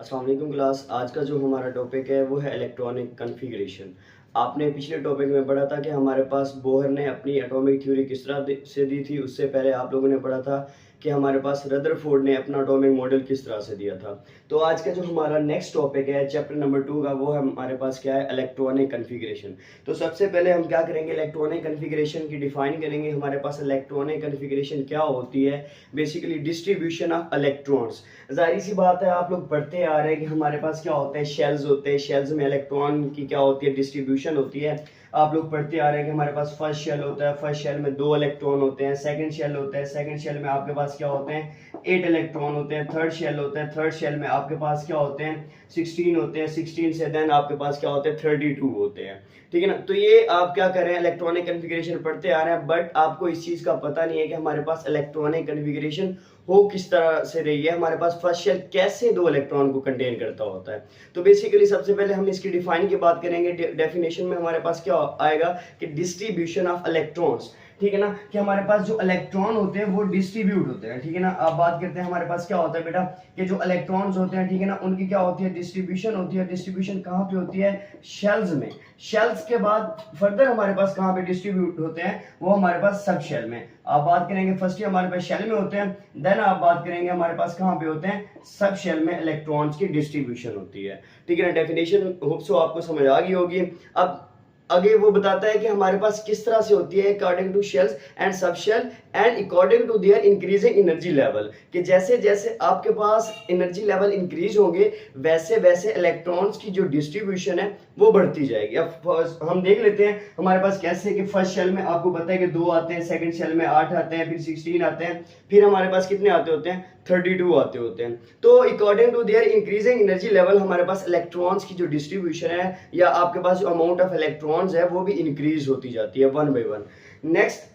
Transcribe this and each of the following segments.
अस्सलाम वालेकुम क्लास। आज का जो हमारा टॉपिक है वो है इलेक्ट्रॉनिक कॉन्फ़िगरेशन। आपने पिछले टॉपिक में पढ़ा था कि हमारे पास बोहर ने अपनी एटॉमिक थ्योरी किस तरह से दी थी। उससे पहले आप लोगों ने पढ़ा था कि हमारे पास रदरफोर्ड ने अपना एटॉमिक मॉडल किस तरह से दिया था। तो आज का जो हमारा नेक्स्ट टॉपिक है चैप्टर नंबर 2 का, वो है हमारे पास क्या है, इलेक्ट्रॉनिक कॉन्फ़िगरेशन। तो सबसे पहले हम क्या करेंगे, इलेक्ट्रॉनिक कॉन्फ़िगरेशन की डिफाइन करेंगे। हमारे पास इलेक्ट्रॉनिक कॉन्फ़िगरेशन क्या होती है, बेसिकली डिस्ट्रीब्यूशन ऑफ इलेक्ट्रॉन्स। जाहिर सी बात है, आप लोग पढ़ते आ रहे हैं कि हमारे पास क्या होते हैं, शेल्स होते हैं। शेल्स में इलेक्ट्रॉन की क्या होती है, डिस्ट्रीब्यूशन होती है। आप लोग पढ़ते आ रहे हैं कि हमारे पास फर्स्ट शेल होता है, फर्स्ट शेल में 2 इलेक्ट्रॉन होते हैं। सेकंड शेल होता है, सेकंड शेल में आपके पास क्या होते हैं, 8 इलेक्ट्रॉन होते हैं। थर्ड शेल होता है, थर्ड शेल में आपके पास क्या होते हैं, 16 होते हैं। 16 से देन आपके पास क्या होते हैं, 32 होते हैं। ठीक है ना। तो ये आप क्या कर रहे हैं, इलेक्ट्रॉनिक कॉन्फ़िगरेशन पढ़ते आ रहे हैं, बट आपको इस चीज का पता नहीं है कि हमारे पास इलेक्ट्रॉनिक कॉन्फ़िगरेशन हो किस तरह से रही है, हमारे पास फर्स्ट शेल कैसे 2 इलेक्ट्रॉन को कंटेन करता होता है। तो बेसिकली सबसे पहले हम इसकी डिफाइन की बात करेंगे। डेफिनेशन में हमारे पास क्या आएगा कि डिस्ट्रीब्यूशन ऑफ इलेक्ट्रॉन्स। ठीक है ना, कि हमारे पास जो इलेक्ट्रॉन होते हैं वो डिस्ट्रीब्यूट होते हैं। ठीक है ना। अब बात करते हैं हमारे पास क्या होता है बेटा, कि जो इलेक्ट्रॉन्स होते हैं, ठीक है ना, उनकी क्या होती है, डिस्ट्रीब्यूशन होती है। डिस्ट्रीब्यूशन कहाँ पे होती है, शेल्स में। शेल्स के बाद फर्दर हमारे पास कहाँ पे डिस्ट्रीब्यूट होते हैं, वो हमारे पास सब शेल में। आप बात करेंगे फर्स्ट ही हमारे पास शेल में होते हैं, देन आप बात करेंगे हमारे पास कहाँ पे होते हैं, सब शेल में इलेक्ट्रॉन्स की डिस्ट्रीब्यूशन होती है। ठीक है ना। डेफिनेशन होप सो आपको समझ आ गई होगी। अब आगे वो बताता है कि हमारे पास किस तरह से होती है, according to shells and sub shell and according to their increasing energy level, कि जैसे जैसे आपके पास एनर्जी लेवल इंक्रीज होंगे वैसे वैसे इलेक्ट्रॉन्स की जो डिस्ट्रीब्यूशन है वो बढ़ती जाएगी। अब हम देख लेते हैं हमारे पास कैसे, कि फर्स्ट शेल में आपको पता है कि 2 आते हैं, सेकंड शेल में 8 आते हैं, फिर 16 आते हैं, फिर हमारे पास कितने आते होते हैं, 32 आते होते हैं। तो according to their increasing energy level हमारे पास इलेक्ट्रॉन्स की जो डिस्ट्रीब्यूशन है या आपके पास जो अमाउंट ऑफ इलेक्ट्रॉन्स है वो भी इंक्रीज होती जाती है वन बाय वन। नेक्स्ट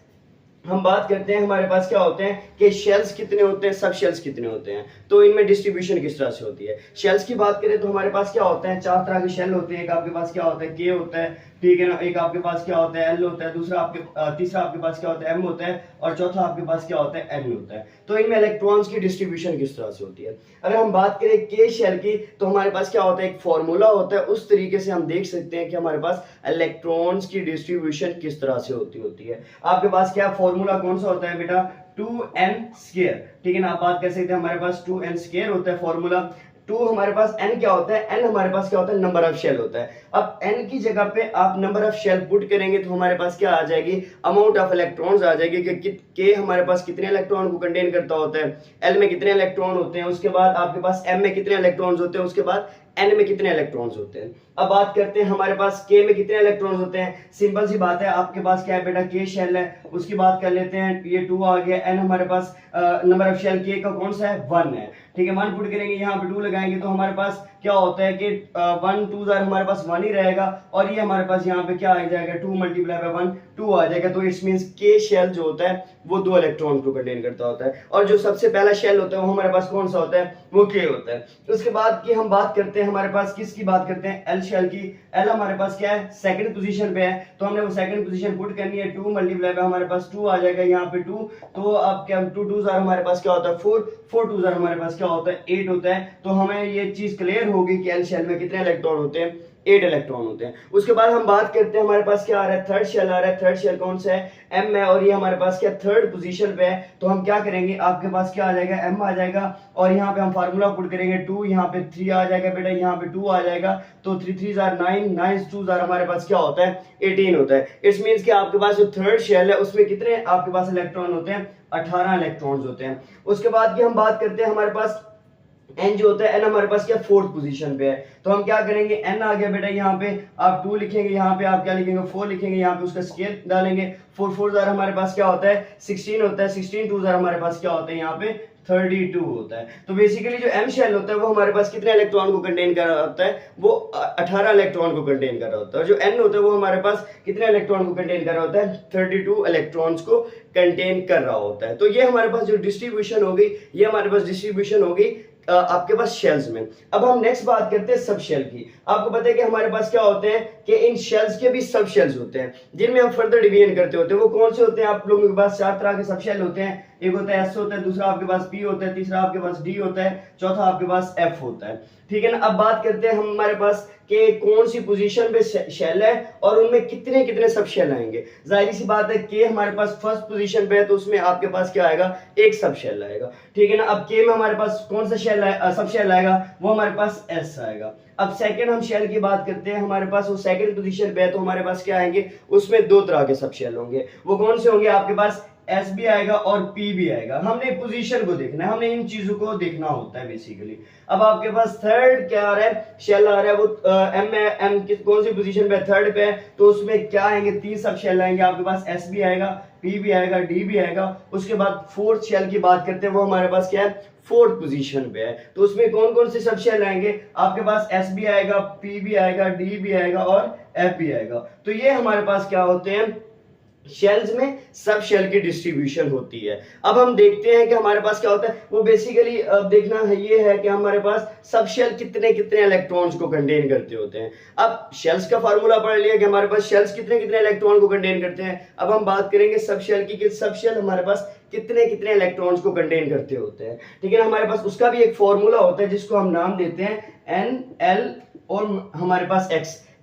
हम बात करते हैं हमारे पास क्या होते हैं, कि शेल्स कितने होते हैं, सब शेल्स कितने होते हैं, तो इनमें डिस्ट्रीब्यूशन किस तरह से होती है। शेल्स की बात करें तो हमारे पास क्या होते हैं, 4 तरह के शेल होते हैं। एक आपके पास क्या होता है, के होता है, ठीक है ना। एक आपके पास क्या होता है, एल होता है। दूसरा आपके तीसरा आपके पास क्या होता है, एम होता है। और चौथा आपके पास क्या होता है, एन होता है। तो इनमें इलेक्ट्रॉन्स की डिस्ट्रीब्यूशन किस तरह से होती है। अगर हम बात करें के शेल की, तो हमारे पास क्या होता है, एक फॉर्मूला होता है। उस तरीके से हम देख सकते हैं कि हमारे पास इलेक्ट्रॉन्स की डिस्ट्रीब्यूशन किस तरह से होती है। आपके पास क्या फॉर्मूला कौन सा होता है बेटा, 2n स्क्वायर। ठीक है ना। आप बात कर सकते हैं हमारे पास 2n स्क्वायर होता है फॉर्मूला। 2 हमारे पास n क्या होता है, n हमारे पास क्या होता है, नंबर ऑफ शेल होता है। अब n की जगह पे आप नंबर ऑफ शेल पुट करेंगे तो हमारे पास क्या आ जाएगी, अमाउंट ऑफ इलेक्ट्रॉन्स आ जाएगी, कि k हमारे पास कितने इलेक्ट्रॉन को कंटेन करता होता है, l में कितने इलेक्ट्रॉन होते हैं, उसके बाद आपके पास m में कितने इलेक्ट्रॉन्स होते हैं, उसके बाद n में कितने इलेक्ट्रॉन्स होते हैं। अब बात करते हैं हमारे पास k में कितने इलेक्ट्रॉन्स होते हैं। सिंपल सी बात है, आपके पास क्या है बेटा, k शेल है, उसकी बात कर लेते हैं, ये 2 आ गया। n हमारे पास नंबर ऑफ शेल k का कौन सा है, 1 है। ठीक है, 1 पुट करेंगे, यहाँ पे 2 लगाएंगे तो हमारे पास क्या होता है कि 1 2 हमारे पास 1 ही रहेगा, और ये हमारे पास यहाँ पे क्या आ जाएगा, 2 मल्टीप्लाई बाय 1 2 आ जाएगा। तो इट्स मींस के शेल जो होता है वो 2 इलेक्ट्रॉन को कंटेन करता होता है, और जो सबसे पहला शेल होता है वो हमारे पास कौन सा होता है, वो के होता है। उसके बाद की हम बात करते हैं हमारे पास किसकी बात करते हैं, एल शेल की। एल हमारे पास क्या है, सेकंड पोजीशन पे है, तो हमने वो सेकंड पोजीशन पुट करनी है। 2 मल्टीप्लाई बाय हमारे पास 2 आ जाएगा, यहाँ पे 2, तो अब क्या 2 2 हमारे पास क्या होता है 4 4 2 हमारे पास क्या होता है 8 होता है। तो हमें ये चीज क्लियर होगी कि एल शेल में कितने इलेक्ट्रॉन होते हैं, 8 इलेक्ट्रॉन होते हैं। उसके बाद हम बात करते हैं हमारे पास क्या आ रहा है, थर्ड शेल आ रहा है। थर्ड शेल कौन सा है, एम है, और ये हमारे पास क्या थर्ड पोजीशन पे है। तो हम क्या करेंगे, आपके पास क्या आ जाएगा, एम आ जाएगा, और यहाँ पे हम फार्मूला पुट करेंगे 2, यहाँ पे 3 आ जाएगा बेटा, यहाँ पे 2 आ जाएगा। तो 3 3 9 9 2 हमारे पास क्या होता है, 18 होता है। इट्स मींस कि आपके पास जो थर्ड शेल है उसमें कितने आपके पास इलेक्ट्रॉन होते हैं, 18 इलेक्ट्रॉन्स होते हैं। उसके बाद की हम बात करते हैं हमारे पास एन जो होता है, एन हमारे पास क्या फोर्थ पोजीशन पे है। तो हम क्या करेंगे, एन आ गया बेटा, यहाँ पे आप 2 लिखेंगे, यहाँ पे आप क्या लिखेंगे, 4 लिखेंगे, यहाँ पे उसका स्केल डालेंगे। 4 4 हमारे पास क्या होता है, 16 होता है। 16 2 हमारे पास क्या होता है, यहाँ पे 32 होता है। तो बेसिकली जो एम शेल होता है वो हमारे पास कितने इलेक्ट्रॉन को कंटेन कर रहा होता है, वो 18 इलेक्ट्रॉन को कंटेन कर रहा होता है। और जो एन होता है वो हमारे पास कितने इलेक्ट्रॉन को कंटेन कर रहा होता है, 32 इलेक्ट्रॉन्स को कंटेन कर रहा होता है। तो ये हमारे पास जो डिस्ट्रीब्यूशन होगी, ये हमारे पास डिस्ट्रीब्यूशन होगी आपके पास शेल्स में। अब हम नेक्स्ट बात करते हैं सब शेल की। आपको पता है कि हमारे पास क्या होते हैं, कि इन शेल्स के भी सब शेल्स होते हैं जिनमें हम फर्दर डिवीजन करते होते हैं। वो कौन से होते हैं, आप लोगों के पास 4 तरह के सब शेल होते हैं। एक होता है S होता है, दूसरा आपके पास P होता है, तीसरा आपके पास D होता है, चौथा आपके पास F होता है। ठीक है ना। अब बात करते हैं हम हमारे पास कि कौन सी पोजीशन पे शेल है और उनमें कितने कितने सब शेल आएंगे। जाहिर सी बात है कि हमारे पास फर्स्ट पोजीशन पे है तो उसमें आपके पास क्या आएगा, एक सब शेल आएगा। ठीक है ना। अब के में हमारे पास कौन सा शेल सब शेल आएगा, वो हमारे पास एस आएगा। अब सेकंड हम शेल की बात करते हैं, हमारे पास वो सेकंड पोजीशन पे है तो हमारे पास क्या आएंगे, उसमें दो तरह के सब शेल होंगे। वो कौन से होंगे, आपके पास एस भी आएगा और पी भी आएगा। हमने पोजीशन को देखना है, हमने इन चीजों को देखना होता है बेसिकली। अब आपके पास थर्ड क्या आ रहा है, शेल आ रहा है, वो एम कौन सी पोजीशन पे, थर्ड पे है, तो उसमें क्या आएंगे, तीन सब शेल आएंगे। आपके पास एस भी आएगा, पी भी आएगा, डी भी आएगा। उसके बाद फोर्थ शेल की बात करते हैं, वो हमारे पास क्या है, फोर्थ पोजीशन पे है, तो उसमें कौन कौन से सब शेल आएंगे, आपके पास एस भी आएगा, पी भी आएगा, डी भी आएगा और एफ भी आएगा। तो ये हमारे पास क्या होते हैं, शेल्स में सब शेल की डिस्ट्रीब्यूशन होती है। अब हम देखते हैं कि हमारे पास क्या होता है, वो बेसिकली अब देखना है ये है कि हमारे पास सब शेल कितने कितने इलेक्ट्रॉन्स को कंटेन करते होते हैं। अब शेल्स का फार्मूला पढ़ लिया कि हमारे पास शेल्स कितने कितने इलेक्ट्रॉन को कंटेन करते हैं। अब हम बात करेंगे सब शेल की कि सब शेल हमारे पास कितने कितने इलेक्ट्रॉन्स को कंटेन करते होते हैं। ठीक है ना। हमारे पास उसका भी एक फॉर्मूला होता है जिसको हम नाम देते हैं एन एल और हमारे पास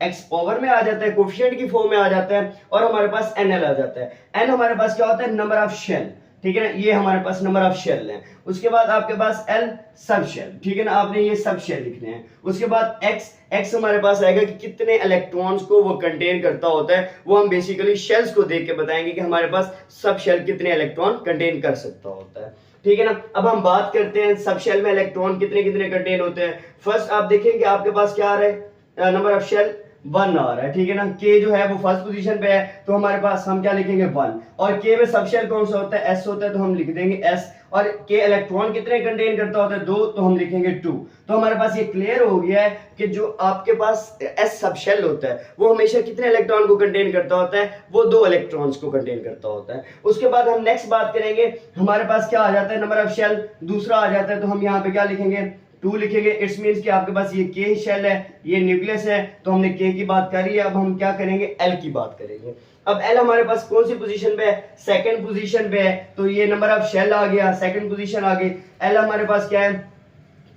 एक्स पावर में आ जाता है, कोफिशिएंट की फॉर्म में आ जाता है, और हमारे पास एनएल आ जाता है। एन हमारे पास क्या होता है, नंबर ऑफ शेल। ठीक है ना, ये हमारे पास नंबर ऑफ शेल है। उसके बाद आपके पास एल सब शेल। ठीक है ना, आपने ये सब शेल लिखने हैं। उसके बाद एक्स हमारे पास आएगा कि कितने इलेक्ट्रॉन्स को वो कंटेन करता होता है। वो हम बेसिकली शेल्स को देख के बताएंगे कि हमारे पास सब शेल कितने इलेक्ट्रॉन कंटेन कर सकता होता है। ठीक है ना। अब हम बात करते हैं सब शेल में इलेक्ट्रॉन कितने कितने कंटेन होते हैं। फर्स्ट आप देखेंगे आपके पास क्या आ रहा है, नंबर ऑफ शेल 1 आ रहा है। ठीक है ना। के जो है वो फर्स्ट पोजीशन पे है तो हमारे पास हम क्या लिखेंगे 1, और के में सब शेल कौन सा होता है, एस होता है, तो हम लिख देंगे एस। और के इलेक्ट्रॉन कितने कंटेन करता होता है, 2, तो हम लिखेंगे 2। तो हमारे पास ये क्लियर हो गया है कि जो आपके पास एस सब शेल होता है वो हमेशा कितने इलेक्ट्रॉन को कंटेन करता होता है, वो 2 इलेक्ट्रॉन्स को कंटेन करता होता है। उसके बाद हम नेक्स्ट बात करेंगे, हमारे पास क्या आ जाता है, नंबर ऑफ शेल दूसरा आ जाता है, तो हम यहाँ पे क्या लिखेंगे, 2 लिखेंगे। इट्स मींस कि आपके पास ये के शेल है, ये न्यूक्लियस है, तो हमने के की बात करी है। अब हम क्या करेंगे, एल की बात करेंगे। अब एल हमारे पास कौन सी पोजीशन पे है, सेकंड पोजीशन पे है, तो ये नंबर ऑफ शेल आ गया, सेकंड पोजीशन आ गई। एल हमारे पास क्या है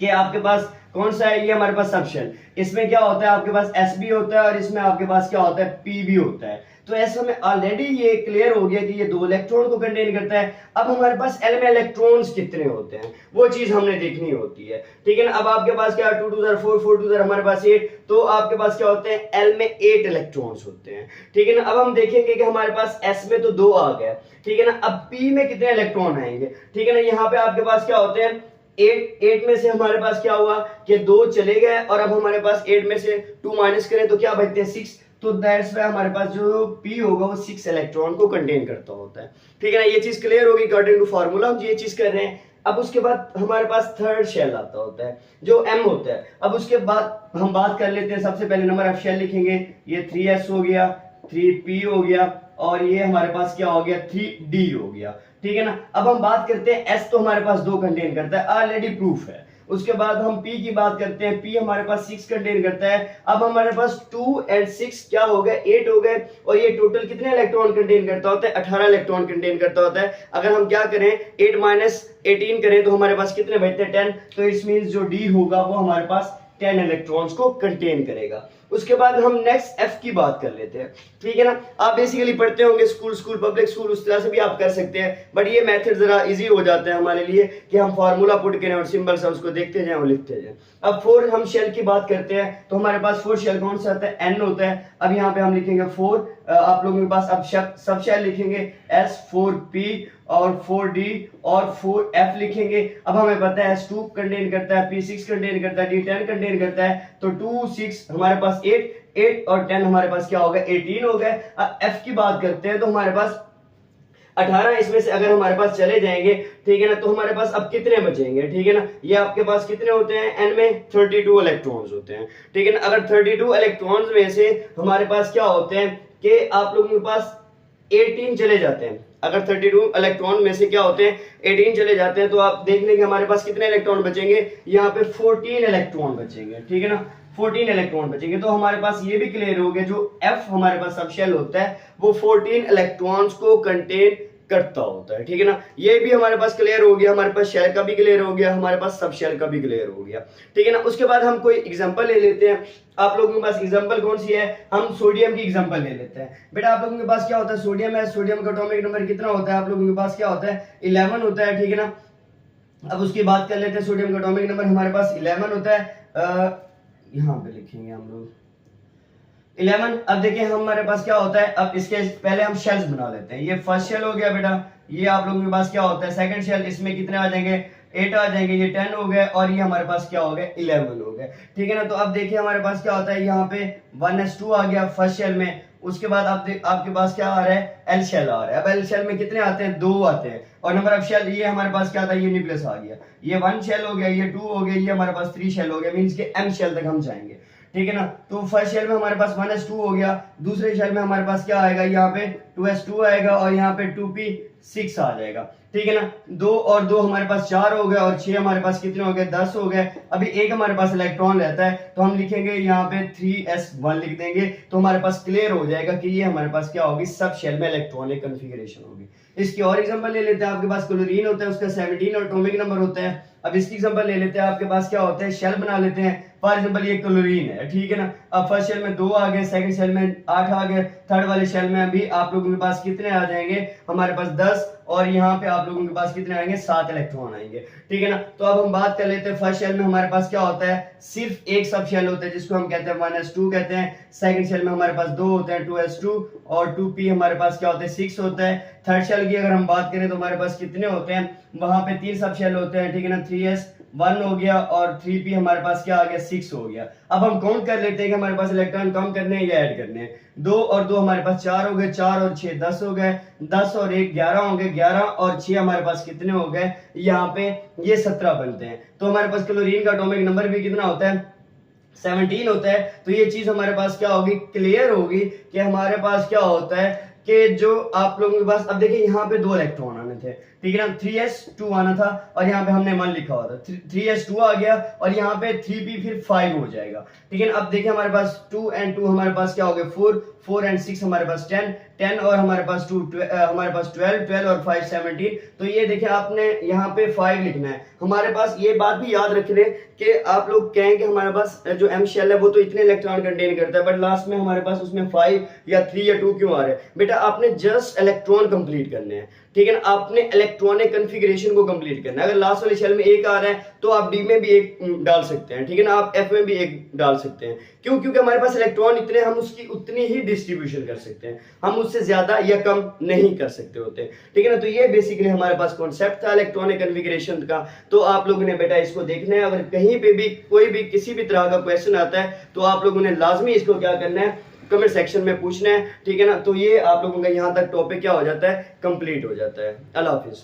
कि आपके पास कौन सा है, ये हमारे पास सब शेल। इसमें क्या होता है, आपके पास एस भी होता है और इसमें आपके पास क्या होता है, पी भी होता है। तो ऐसा में ऑलरेडी ये क्लियर हो गया कि ये 2 इलेक्ट्रॉन को कंटेन करता है। अब हमारे पास एल में इलेक्ट्रॉन्स कितने होते हैं वो चीज हमने देखनी होती है। ठीक है ना। अब आपके पास क्या, 2 2 4 4 2 हमारे पास 8, तो आपके पास क्या होते हैं, एल में 8 इलेक्ट्रॉन्स होते हैं। ठीक है ना। अब हम देखेंगे कि हमारे पास एस में तो 2 आ गया। ठीक है ना। अब पी में कितने इलेक्ट्रॉन आएंगे। ठीक है ना। यहाँ पे आपके पास क्या होते हैं, 8 में से हमारे पास क्या हुआ कि 2 चले गए, और अब हमारे पास 8 में से 2 माइनस करें तो क्या बचते हैं, 6। तो दैट्स व्हाई हमारे पास जो P होगा वो 6 इलेक्ट्रॉन को कंटेन करता होता है। ठीक है ना। ये चीज क्लियर होगी, अकॉर्डिंग टू फार्मूला हम ये चीज कर रहे हैं। अब उसके बाद हमारे पास थर्ड शेल आता होता है जो M होता है। अब उसके बाद हम बात कर लेते हैं, सबसे पहले नंबर ऑफ शेल लिखेंगे, ये 3s हो गया, 3p हो गया, और ये हमारे पास क्या हो गया, 3d हो गया। ठीक है ना। अब हम बात करते हैं, S तो हमारे पास 2 कंटेन करता है, ऑलरेडी प्रूफ है। उसके बाद हम P की बात करते हैं, P हमारे पास 6 कंटेन करता है। अब हमारे पास 2 और 6 क्या हो गए, 8 हो गए, और ये टोटल कितने इलेक्ट्रॉन कंटेन करता होता है, 18 इलेक्ट्रॉन कंटेन करता होता है। अगर हम क्या करें, 8 माइनस 18 करें तो हमारे पास कितने बचते हैं, 10। तो इट्स मींस जो D होगा वो हमारे पास 10 इलेक्ट्रॉन्स को कंटेन करेगा। उसके बाद हम नेक्स्ट F की बात कर लेते हैं। ठीक है ना। आप बेसिकली पढ़ते होंगे स्कूल पब्लिक स्कूल, उस तरह से भी आप कर सकते हैं, बट ये मेथड जरा इजी हो जाता है हमारे लिए कि हम फार्मूला पुट करें और सिंबल से उसको देखते जाएं और लिखते जाएं। अब 4 हम शेल की बात करते हैं, तो हमारे पास 4 शेल कौन सा आता है, N होता है। अब यहाँ पे हम लिखेंगे 4, आप लोगों के पास अब सब शेल लिखेंगे, S 4P और 4D और 4F लिखेंगे। अब हमें पता है S 2 कंटेन करता है, P 6 कंटेन करता है, D 10 कंटेन करता है, तो 2 6 हमारे पास 8 और 10 हमारे पास क्या होगा, 18 हो गए। अब F की बात करते हैं, तो हमारे पास 18, इसमें से अगर हमारे पास चले जाएंगे, ठीक है ना, तो हमारे पास अब कितने बचेंगे। ठीक है ना। ये आपके पास कितने होते हैं, N में 32 इलेक्ट्रॉन्स होते हैं। ठीक है ना। अगर 32 इलेक्ट्रॉन्स में से हमारे पास क्या होते हैं कि आप लोगों के पास 18 चले जाते हैं, अगर 32 इलेक्ट्रॉन में से क्या होते हैं 18 चले जाते हैं, तो आप देख लेंगे हमारे पास कितने इलेक्ट्रॉन बचेंगे, यहाँ पे 14 इलेक्ट्रॉन बचेंगे। ठीक है ना। 14 इलेक्ट्रॉन बचेंगे। तो हमारे पास ये भी क्लियर हो गया, जो F हमारे पास सब शेल होता है वो 14 इलेक्ट्रॉन्स को कंटेन करता होता है, ठीक है ना। ये भी हमारे पास क्लियर हो गया, हमारे पास शेल का भी क्लियर हो गया, हमारे पास सब शेल का भी क्लियर हो गया, ठीक है ना। उसके बाद हम कोई एग्जांपल ले लेते हैं। आप लोगों के पास एग्जांपल कौन सी है, हम सोडियम की एग्जांपल ले लेते हैं। बेटा आप लोगों के पास क्या होता है, सोडियम है, सोडियम का एटॉमिक नंबर कितना होता है, आप लोगों के पास क्या होता है 11 होता है, ठीक है ना। अब उसकी बात कर लेते हैं, सोडियम का एटॉमिक नंबर हमारे पास 11 होता है, यहाँ पे लिखेंगे हम लोग 11। अब देखिए हमारे पास क्या होता है, अब इसके पहले हम शेल्स बना लेते हैं। ये फर्स्ट शेल हो गया बेटा, ये आप लोगों के पास क्या होता है सेकंड शेल, इसमें कितने आ जाएंगे 8 आ जाएंगे, ये 10 हो गए, और ये हमारे पास क्या हो गया 11 हो गए, ठीक है ना। तो अब देखिए हमारे पास क्या होता है, यहाँ पे 1s2 आ गया फर्स्ट शेल में। उसके बाद आपके पास क्या आ रहा है, एल शेल आ रहा है। अब एल शेल में कितने आते हैं, 2 आते हैं, और नंबर ऑफ शेल ये हमारे पास क्या था, ये न्यूक्लियस आ गया, ये 1 शेल हो गया, ये 2 हो गया, ये हमारे पास 3 शेल हो गया, मींस के एम शेल तक हम जाएंगे, ठीक है ना। तो फर्स्ट शेल में हमारे पास 1s2 हो गया, दूसरे शेल में हमारे पास क्या आएगा, यहाँ पे 2s2 आएगा, और यहाँ पे 2p6 आ जाएगा, ठीक है ना। 2 और 2 हमारे पास 4 हो गए, और 6 हमारे पास कितने हो गए 10 हो गए। अभी एक हमारे पास इलेक्ट्रॉन रहता है, तो हम लिखेंगे यहाँ पे 3s1 लिख देंगे, तो हमारे पास क्लियर हो जाएगा कि ये हमारे पास क्या होगी, सब शेल में इलेक्ट्रॉनिक कॉन्फ़िगरेशन होगी। इसकी और एग्जांपल ले लेते हैं, आपके पास क्लोरीन होता है, उसका 17 एटॉमिक नंबर होता है। अब इसकी एग्जांपल ले लेते हैं, आपके पास क्या होता है, शेल बना लेते हैं। फॉर एग्जांपल ये क्लोरीन है, ठीक है ना। अब फर्स्ट शेल में 2 आ गए, सेकंड शेल में 8 आ गए, थर्ड वाले शेल में अभी आप लोगों के पास कितने आ जाएंगे, हमारे पास 10, और यहाँ पे आप लोगों के पास कितने आएंगे 7 इलेक्ट्रॉन आएंगे, ठीक है ना। तो अब हम बात कर लेते हैं, फर्स्ट शेल में हमारे पास क्या होता है, सिर्फ एक सब शेल होता है जिसको हम कहते हैं 1s2 कहते हैं। सेकंड शेल में हमारे पास 2 होते हैं 2s2, और 2p हमारे पास क्या होता है 6 होता है। थर्ड शेल की अगर हम बात करें तो हमारे पास कितने होते हैं, वहां पे 3 सब शेल होते हैं, ठीक है ना। 3s1 हो गया, और 3p हमारे पास क्या आ गया 6 हो गया। अब हम काउंट कर लेते हैं कि हमारे पास इलेक्ट्रॉन कम करने हैं या ऐड करने हैं। 2 और 2 हमारे पास 4 हो गए, 4 और 6 10 हो गए, 10 और 1 11 हो गए, 11 और 6 हमारे पास कितने हो गए, यहाँ पे ये 17 बनते हैं। तो हमारे पास क्लोरीन का एटॉमिक नंबर भी कितना होता है 17 होता है। तो ये चीज हमारे पास क्या होगी, क्लियर होगी कि हमारे पास क्या होता है कि जो आप लोगों के पास, अब देखिए यहाँ पे 2 इलेक्ट्रॉन आने थे, ठीक है ना। 3s2 आना था, और यहाँ पे हमने 1 लिखा हुआ था, 3s2 आ गया, और यहाँ पे 3p फिर 5 हो जाएगा, ठीक है ना। अब देखिए हमारे पास 2 and 2 हमारे पास क्या हो गया 4, 4 and 6 हमारे पास 10, 10 और हमारे पास 2 हमारे पास 12, 12 और 5 17। तो ये देखिए आपने यहाँ पे 5 लिखना है। हमारे पास ये बात भी याद रख लें कि आप लोग कहें कि हमारे पास जो एम शेल है वो तो इतने इलेक्ट्रॉन कंटेन करता है, बट लास्ट में हमारे पास उसमें 5 या 3 या 2 क्यों आ रहे हैं। बेटा आपने जस्ट इलेक्ट्रॉन कंप्लीट करने हैं, ठीक है ना। आपने इलेक्ट्रॉनिक कॉन्फ़िगरेशन को कंप्लीट करना है। अगर लास्ट वाले शेल में 1 आ रहा है तो आप डी में भी 1 डाल सकते हैं, ठीक है ना। आप एफ में भी 1 डाल सकते हैं, क्यों, क्योंकि हमारे पास इलेक्ट्रॉन इतने, हम उसकी उतनी ही डिस्ट्रीब्यूशन कर सकते हैं, हम उससे ज्यादा या कम नहीं कर सकते होते, ठीक है ना। तो ये बेसिकली हमारे पास कॉन्सेप्ट था इलेक्ट्रॉनिक कॉन्फ़िगरेशन का। तो आप लोगों ने बेटा इसको देखना है। अगर कहीं पे भी कोई भी किसी भी तरह का क्वेश्चन आता है तो आप लोगों ने लाजमी इसको क्या करना है, कमेंट सेक्शन में पूछना है, ठीक है ना। तो ये आप लोगों का यहाँ तक टॉपिक क्या हो जाता है, कंप्लीट हो जाता है। अल्लाह हाफिज।